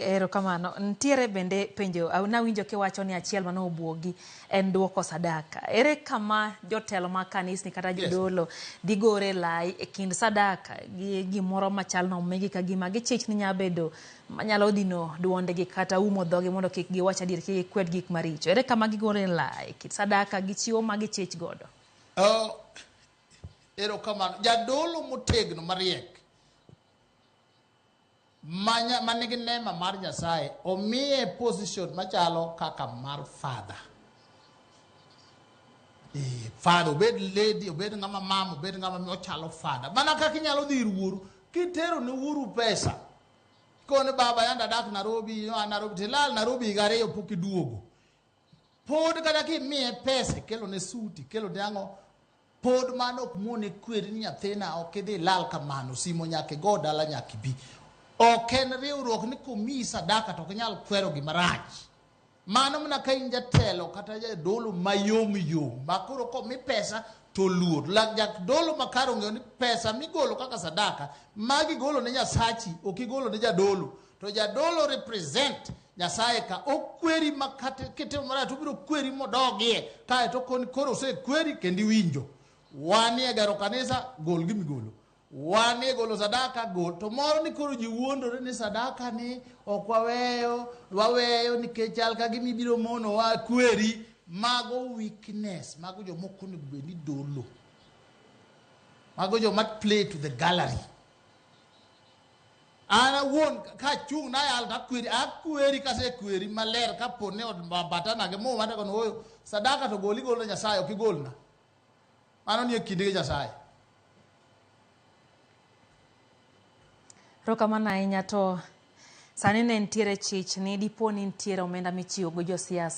Erokamano. Ntiere bende penjo nawinjo kiwacho ni achiel mano obuogi en duoko sadaka. Ere kama jotelo ma kanisni kata jodolo dhi gore lai e kind sadaka gi gimoro machal no omigi ka gima gichich ni nyabedo manyalo dino duondegi kata umo dhogi mondo kik giwach adier kik gikwed gik maricho. Ere kama gigore lai kit sadaka gi chiwo ma gichich godo? Erokamano. Jadolo motegno mariek manigi neema mar Nyasaye omiye position machalo kaka mar father. Father obed lady, obed ngama mama, obed ngama ochalo father. Mana kaka inyalo dhi ir wuoru kitero ne wuoru pesa. Kone baba yanda dak Nairobi, Nairobi tilal Nairobi gare pok iduogo. Pod kata kimiye pesa kelo ne suti, kelo ne ang'o, pod mano ok muone kweri ni nyathina ok idhi lal kamano, simo nyaka go dala nyaka bi. Ok en riwruok ni komiyi sadaka to ok inyal kwero gima rach. Mano mana ka in jatelo kata jadolo mayom yom makoro komi pesa to luor. Jadolo makare ong'eyo ni pesa migolo kaka sadaka magi golo ne Nyasachi, ok igolo ne jadolo. To jadolo represent Nyasaye ka okweri makate kitimo marach to biro kweri modogie kae to koro osekweri kendo iwinjo. Wanie gero kanisa gol gimigolo. Wane golo sadaka gol to moro ni koro ji wuondore ni sadaka ni ok waweyo nikech chal ka gimibiro mono wa kweri. Mago weakness, mago jomoko onego bed ni dolo, mago joma play to the gallery. Ana wuon ka chung na yal ta kweri kase kweri maler ka pone od batana ge mo mane kono oyo sadaka to goli golo Nyasaye ok igolna. Mano ni kinde ge Nyasaye. Rokamano ahinya. To sani ne ntiere chich ni dipo ni ntiere omenda michiwo go josiasa